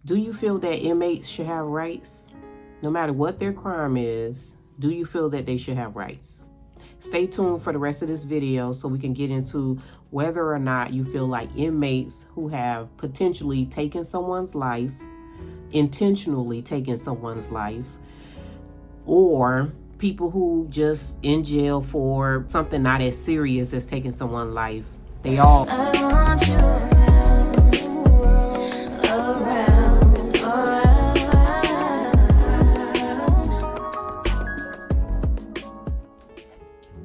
Do you feel that inmates should have rights? No matter what their crime is, do you feel that they should have rights? Stay tuned for the rest of this video so we can get into whether or not you feel like inmates who have potentially taken someone's life, intentionally taken someone's life, or people who just in jail for something not as serious as taking someone's life. They all... I want you around.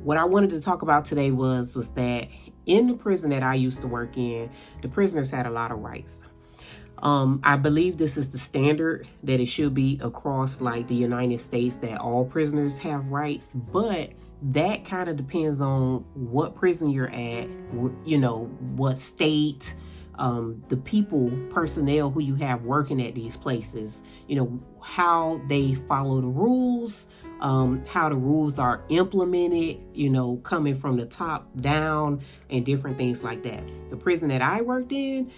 What I wanted to talk about today was that in the prison that I used to work in, the prisoners had a lot of rights. I believe this is the standard that it should be across like the United States, that all prisoners have rights, but that kind of depends on what prison you're at, you know, what state, the personnel who you have working at these places, you know, how they follow the rules, how the rules are implemented, you know, coming from the top down and different things like that. The prison that I worked in,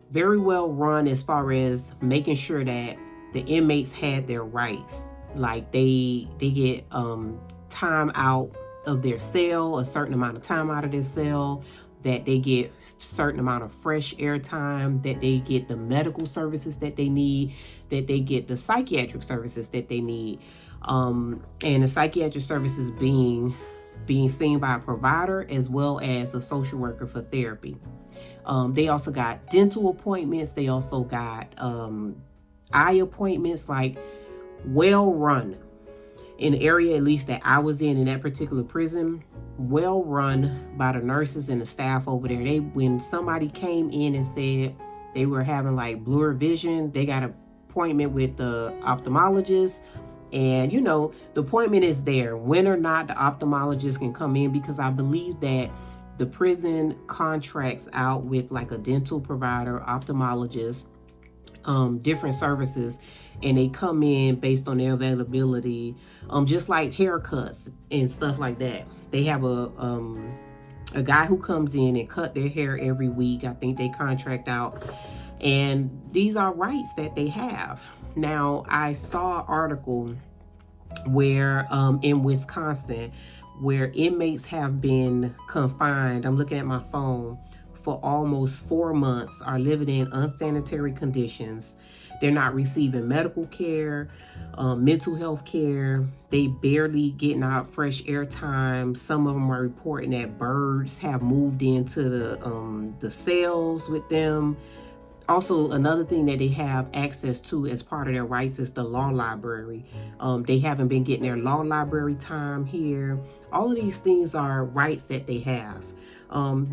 very well run as far as making sure that the inmates had their rights. Like they get time out of their cell, a certain amount of time out of their cell, that they get certain amount of fresh air time, that they get the medical services that they need, that they get the psychiatric services that they need. And the psychiatric services being seen by a provider as well as a social worker for therapy. They also got dental appointments. They also got eye appointments, like well run. In the area, at least that I was in that particular prison, well run by the nurses and the staff over there. When somebody came in and said they were having like blurred vision, they got an appointment with the ophthalmologist. And, you know, the appointment is there. When or not the ophthalmologist can come in, because I believe that the prison contracts out with like a dental provider, ophthalmologist, different services, and they come in based on their availability, just like haircuts and stuff like that. They have a guy who comes in and cut their hair every week. I think they contract out, and these are rights that they have. Now, I saw an article where in Wisconsin, where inmates have been confined, I'm looking at my phone, for almost 4 months, are living in unsanitary conditions. They're not receiving medical care, mental health care. They barely getting out fresh air time. Some of them are reporting that birds have moved into the cells with them. Also, another thing that they have access to as part of their rights is the law library. They haven't been getting their law library time here. All of these things are rights that they have.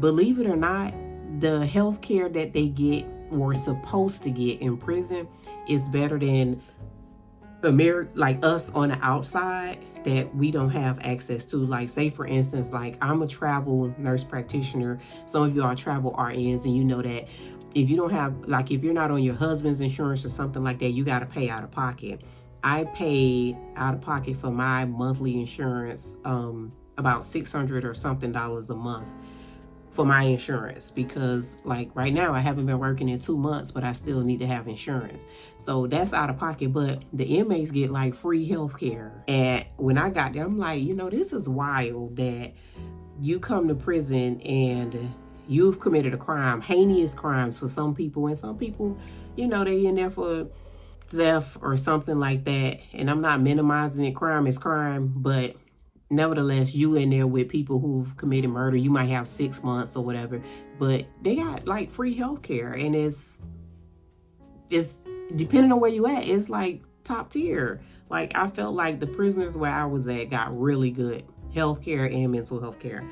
Believe it or not, the health care that they get or supposed to get in prison is better than like us on the outside that we don't have access to. Like, say for instance, like I'm a travel nurse practitioner. Some of you are travel RNs, and you know that if you don't have, like, if you're not on your husband's insurance or something like that, you got to pay out of pocket. I pay out of pocket for my monthly insurance about $600 or something a month for my insurance, because like right now I haven't been working in 2 months, but I still need to have insurance. So that's out of pocket, but the inmates get like free health care. And when I got there, I'm like, you know, this is wild that you come to prison and you've committed a crime, heinous crimes for some people, and some people, you know, they in there for theft or something like that. And I'm not minimizing it. Crime is crime, but nevertheless, you in there with people who've committed murder. You might have 6 months or whatever, but they got like free health care, and it's depending on where you at, it's like top tier. Like, I felt like the prisoners where I was at got really good health care and mental health care.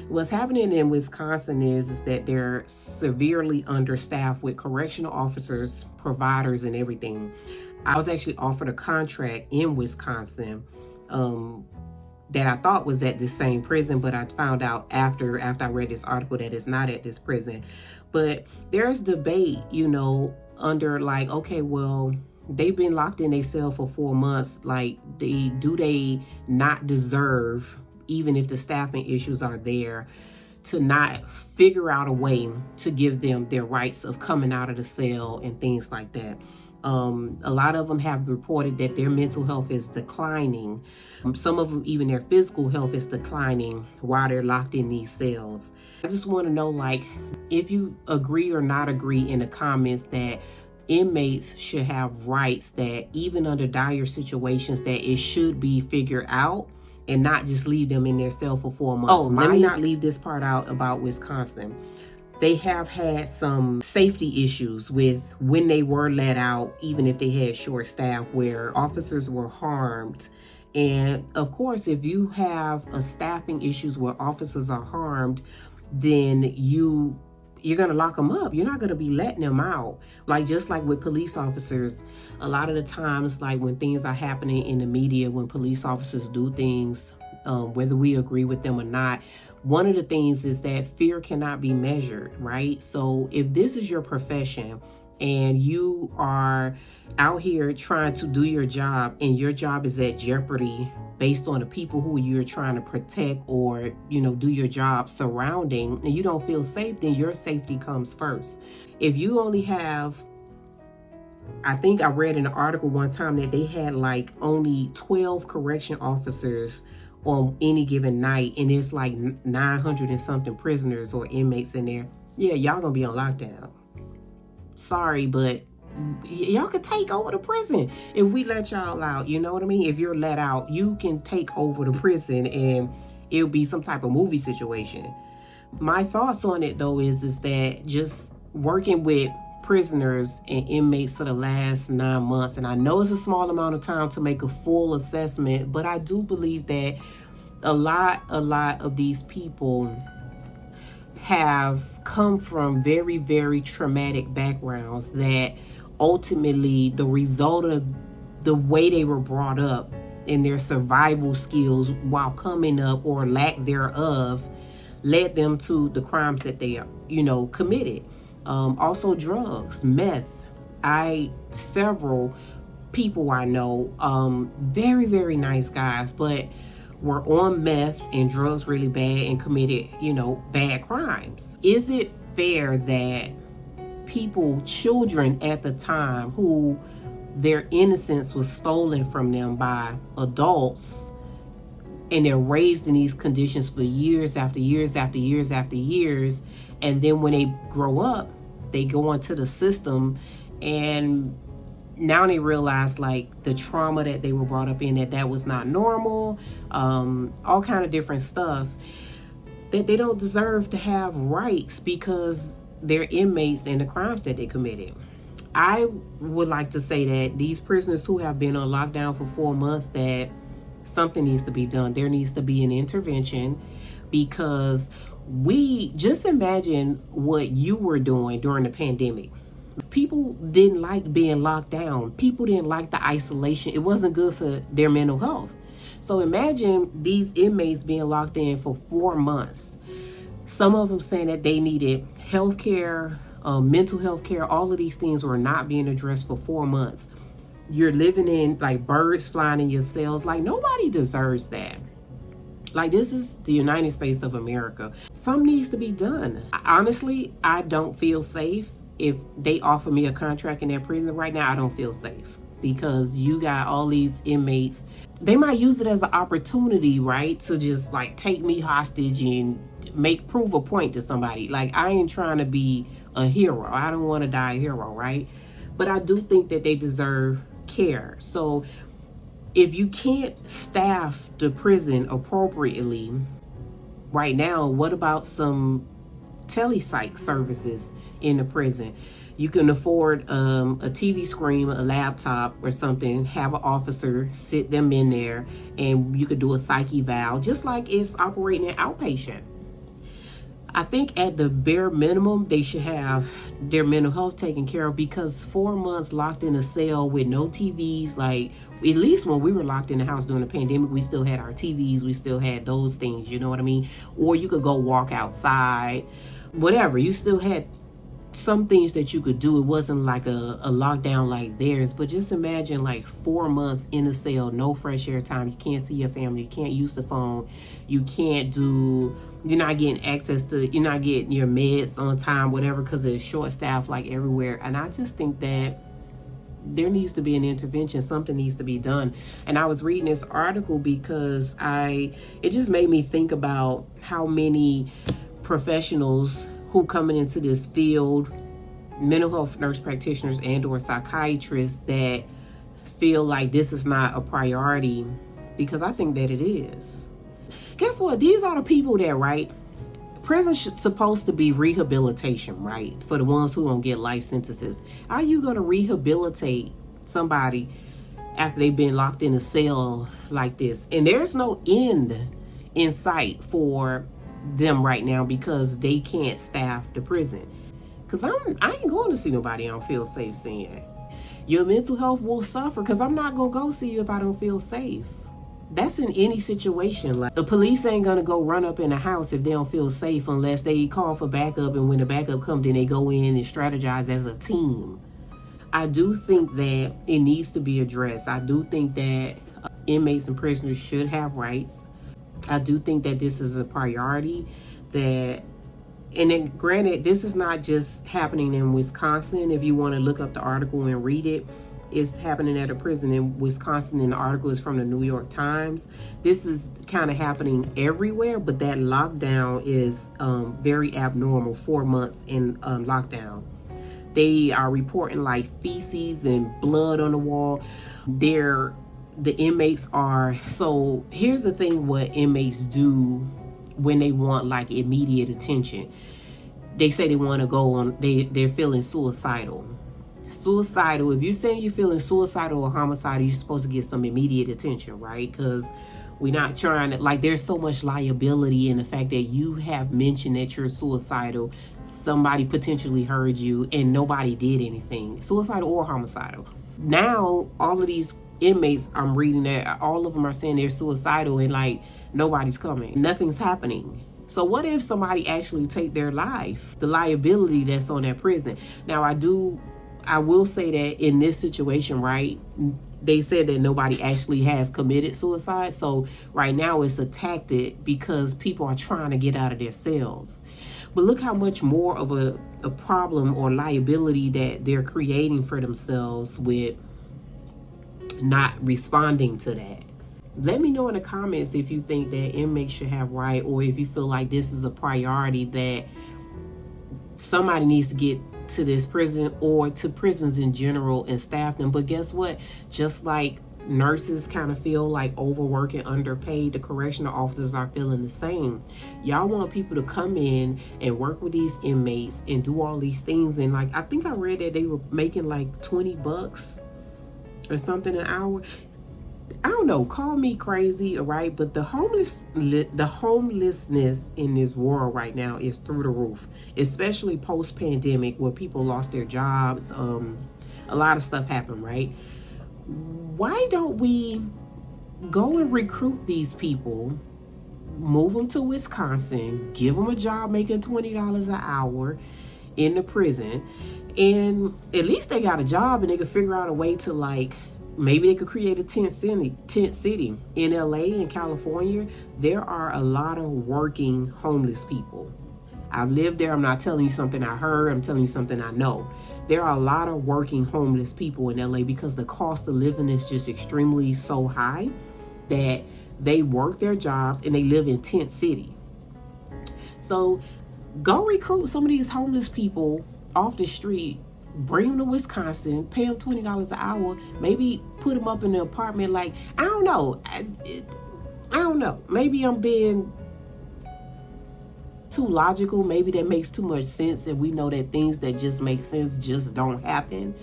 What's happening in Wisconsin is that they're severely understaffed with correctional officers, providers, and everything. I was actually offered a contract in Wisconsin that I thought was at the same prison, but I found out after I read this article that it's not at this prison. But there's debate, you know, under like, okay, well, they've been locked in their cell for 4 months. Like, do they not deserve, even if the staffing issues are there, to not figure out a way to give them their rights of coming out of the cell and things like that. A lot of them have reported that their mental health is declining. Some of them, even their physical health is declining while they're locked in these cells. I just want to know, like, if you agree or not agree in the comments that inmates should have rights, that even under dire situations that it should be figured out and not just leave them in their cell for 4 months. Oh, let me not leave this part out about Wisconsin. They have had some safety issues with when they were let out, even if they had short staff, where officers were harmed. And of course, if you have a staffing issues where officers are harmed, then you're going to lock them up. You're not going to be letting them out. Like, just like with police officers, a lot of the times, like when things are happening in the media, when police officers do things, whether we agree with them or not, one of the things is that fear cannot be measured, right? So if this is your profession and you are out here trying to do your job and your job is at jeopardy based on the people who you're trying to protect or, do your job surrounding, and you don't feel safe, then your safety comes first. If you only have, I think I read in an article one time that they had like only 12 correction officers on any given night, and it's like 900 and something prisoners or inmates in there. Yeah, y'all gonna be on lockdown. Sorry, but y'all could take over the prison if we let y'all out. You know what I mean? If you're let out, you can take over the prison and it'll be some type of movie situation. My thoughts on it though is that just working with prisoners and inmates for the last 9 months, and I know it's a small amount of time to make a full assessment, but I do believe that a lot of these people have come from very, very traumatic backgrounds, that ultimately the result of the way they were brought up and their survival skills while coming up, or lack thereof, led them to the crimes that they committed. Also drugs, meth. Several people I know, very, very nice guys, but were on meth and drugs really bad and committed, bad crimes. Is it fair that children at the time who their innocence was stolen from them by adults, and they're raised in these conditions for years after years after years after years, and then when they grow up, they go into the system, and now they realize like the trauma that they were brought up in, that was not normal, all kind of different stuff, that they don't deserve to have rights because they're inmates and the crimes that they committed. I would like to say that these prisoners who have been on lockdown for 4 months, that something needs to be done. There needs to be an intervention, because we just imagine what you were doing during the pandemic. People didn't like being locked down. People didn't like the isolation. It wasn't good for their mental health. So imagine these inmates being locked in for 4 months. Some of them saying that they needed health care, mental health care. All of these things were not being addressed for 4 months. You're living in like birds flying in your cells. Like, nobody deserves that. Like, this is the United States of America. Something needs to be done. Honestly, I don't feel safe. If they offer me a contract in their prison right now, I don't feel safe, because you got all these inmates. They might use it as an opportunity, right, to just like take me hostage and prove a point to somebody. Like, I ain't trying to be a hero. I don't want to die a hero, right? But I do think that they deserve care. So if you can't staff the prison appropriately right now, what about some telepsych services in the prison? You can afford a TV screen, a laptop or something, have an officer sit them in there, and you could do a psych eval, just like it's operating an outpatient. I think at the bare minimum, they should have their mental health taken care of, because 4 months locked in a cell with no TVs, like, at least when we were locked in the house during the pandemic, we still had our TVs, we still had those things, you know what I mean? Or you could go walk outside, whatever. You still had some things that you could do. It wasn't like a lockdown like theirs, but just imagine like 4 months in a cell, no fresh air time. You can't see your family, you can't use the phone, you're not getting access to, you're not getting your meds on time, whatever, because it's short staff like everywhere. And I just think that there needs to be an intervention. Something needs to be done. And I was reading this article because it just made me think about how many professionals who coming into this field, mental health nurse practitioners and or psychiatrists, that feel like this is not a priority, because I think that it is. Guess what? These are the people that, right? Prison's supposed to be rehabilitation, right? For the ones who don't get life sentences. How are you going to rehabilitate somebody after they've been locked in a cell like this? And there's no end in sight for them right now because they can't staff the prison. Because I ain't going to see nobody I don't feel safe seeing. Your mental health will suffer because I'm not going to go see you if I don't feel safe. That's in any situation. Like, the police ain't gonna go run up in a house if they don't feel safe unless they call for backup, and when the backup comes, then they go in and strategize as a team. I do think that it needs to be addressed. I do think that inmates and prisoners should have rights. I do think that this is a priority. And then granted, this is not just happening in Wisconsin. If you want to look up the article and read it, it's happening at a prison in Wisconsin, and the article is from the New York Times. This is kind of happening everywhere, but that lockdown is very abnormal. 4 months in lockdown. They are reporting like feces and blood on the wall. The inmates are, so here's the thing, what inmates do when they want like immediate attention. They say they want to go on, they're feeling suicidal. If you're saying you're feeling suicidal or homicidal, you're supposed to get some immediate attention, right? Because we're not trying to, like, there's so much liability in the fact that you have mentioned that you're suicidal, somebody potentially heard you, and nobody did anything, suicidal or homicidal. Now all of these inmates, I'm reading that all of them are saying they're suicidal, and like nobody's coming, nothing's happening. So what if somebody actually take their life? The liability that's on that prison. Now I will say that in this situation, right, they said that nobody actually has committed suicide. So right now it's a tactic because people are trying to get out of their cells. But look how much more of a problem or liability that they're creating for themselves with not responding to that. Let me know in the comments if you think that inmates should have right, or if you feel like this is a priority that somebody needs to get to this prison or to prisons in general and staff them. But guess what? Just like nurses kind of feel like overworked and underpaid, the correctional officers are feeling the same. Y'all want people to come in and work with these inmates and do all these things. And like, I think I read that they were making like $20 or something an hour. I don't know, call me crazy, all right? But the homelessness in this world right now is through the roof, especially post-pandemic where people lost their jobs. A lot of stuff happened, right? Why don't we go and recruit these people, move them to Wisconsin, give them a job making $20 an hour in the prison, and at least they got a job and they could figure out a way to, like, maybe they could create a tent city in LA and California. There are a lot of working homeless people. I've lived there. I'm not telling you something I heard. I'm telling you something I know. There are a lot of working homeless people in LA because the cost of living is just extremely so high that they work their jobs and they live in tent city. So go recruit some of these homeless people off the street. Bring them to Wisconsin, pay them $20 an hour, maybe put them up in the apartment. Like, I don't know. I don't know. Maybe I'm being too logical. Maybe that makes too much sense, and we know that things that just make sense just don't happen.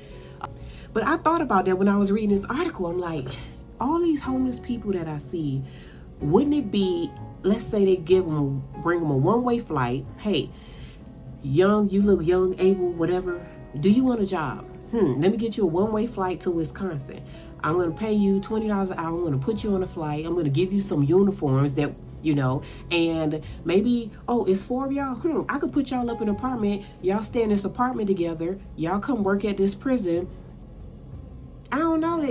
But I thought about that when I was reading this article. I'm like, all these homeless people that I see, wouldn't it be, let's say they bring them a one-way flight. Hey, you look young, able, whatever. Do you want a job? Let me get you a one-way flight to Wisconsin. I'm going to pay you $20 an hour. I'm going to put you on a flight. I'm going to give you some uniforms that you know, and maybe, oh, it's 4 of y'all. I could put y'all up in an apartment. Y'all stay in this apartment together. Y'all come work at this prison. I don't know.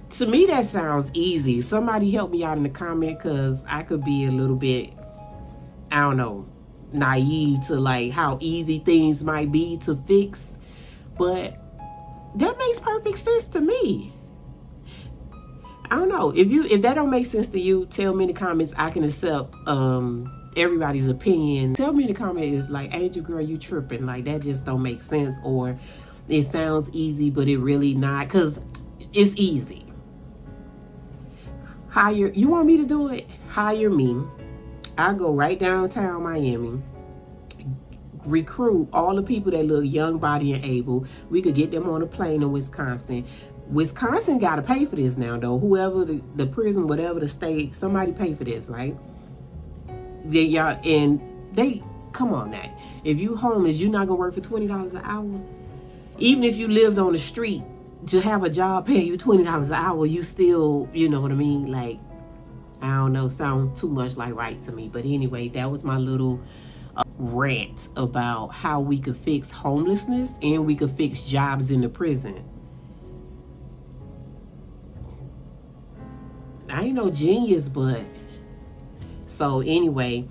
To me, that sounds easy. Somebody help me out in the comment, because I could be a little bit, I don't know, naive to like how easy things might be to fix, but that makes perfect sense to me. I don't know, if that don't make sense to you, tell me in the comments. I can accept everybody's opinion. Tell me in the comments, like, Angel girl, you tripping, like that just don't make sense, or it sounds easy but it really not, because it's easy. You want me to do it? Hire me. I go right downtown Miami, recruit all the people that look young, body, and able. We could get them on a plane to Wisconsin. Wisconsin got to pay for this now, though. Whoever the prison, whatever the state, somebody pay for this, right? They come on now. If you homeless, you're not gonna work for $20 an hour. Even if you lived on the street, to have a job paying you $20 an hour, you still, you know what I mean? Like, I don't know, sound too much like right to me. But anyway, that was my little rant about how we could fix homelessness and we could fix jobs in the prison. I ain't no genius, but so anyway,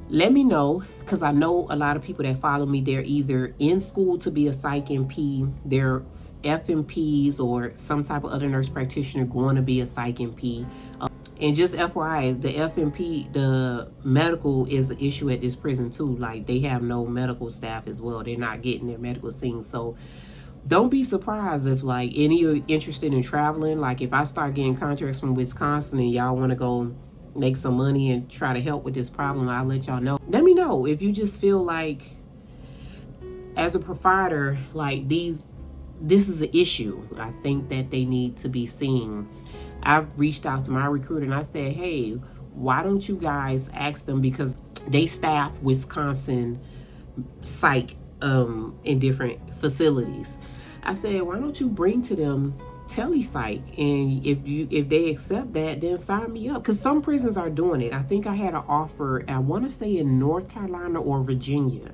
let me know, because I know a lot of people that follow me, they're either in school to be a psych NP, they're FNPs, or some type of other nurse practitioner going to be a psych NP. And just FYI, the FNP, the medical is the issue at this prison too. Like, they have no medical staff as well. They're not getting their medical seen. So don't be surprised if like any of you are interested in traveling. Like, if I start getting contracts from Wisconsin and y'all want to go make some money and try to help with this problem, I'll let y'all know. Let me know if you just feel like, as a provider, like this is an issue. I think that they need to be seen. I've reached out to my recruiter and I said, hey, why don't you guys ask them, because they staff Wisconsin psych in different facilities. I said, why don't you bring to them telepsych, and if they accept that, then sign me up, because some prisons are doing it. I think I had an offer, I want to say in North Carolina or Virginia,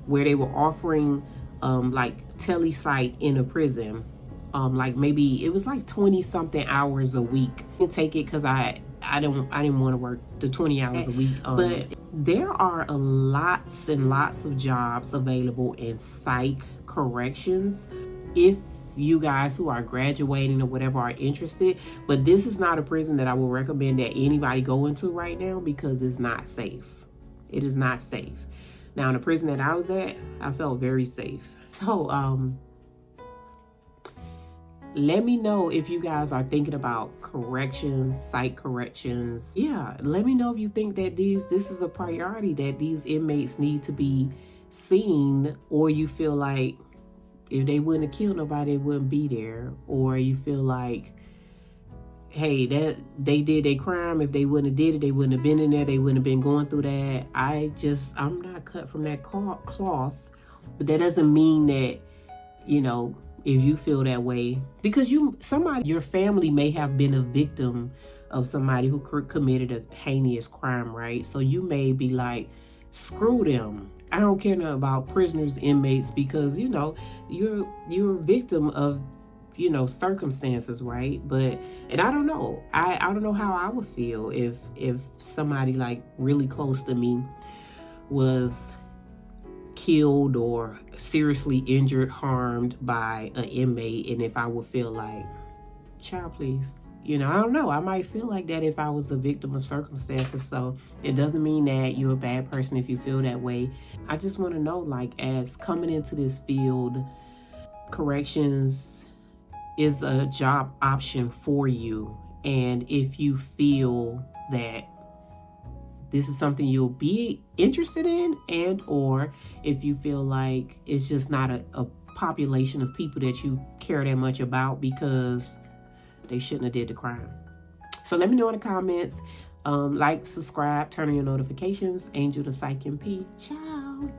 where they were offering like telepsych in a prison. Like maybe it was like 20 something hours a week. I didn't take it because I didn't want to work the 20 hours a week. But there are lots and lots of jobs available in psych corrections, if you guys who are graduating or whatever are interested. But this is not a prison that I will recommend that anybody go into right now, because it's not safe. It is not safe. Now, in the prison that I was at, I felt very safe. So let me know if you guys are thinking about corrections, psych corrections. Yeah, let me know if you think that this is a priority, that these inmates need to be seen, or you feel like if they wouldn't have killed nobody, they wouldn't be there, or you feel like, hey, that they did a crime. If they wouldn't have did it, they wouldn't have been in there. They wouldn't have been going through that. I'm not cut from that cloth, but that doesn't mean that, you know, if you feel that way, because your family may have been a victim of somebody who committed a heinous crime, right? So you may be like, screw them. I don't care nothing about prisoners, inmates, because, you know, you're a victim of, you know, circumstances, right? And I don't know. I don't know how I would feel if somebody like really close to me was killed or seriously injured, harmed by an inmate, and if I would feel like, child, please. You know, I don't know. I might feel like that if I was a victim of circumstances. So it doesn't mean that you're a bad person if you feel that way. I just want to know, like, as coming into this field, corrections is a job option for you. And if you feel that this is something you'll be interested in, and or if you feel like it's just not a population of people that you care that much about, because they shouldn't have did the crime. So let me know in the comments. Like, subscribe, turn on your notifications. Angel the Psych NP. Ciao.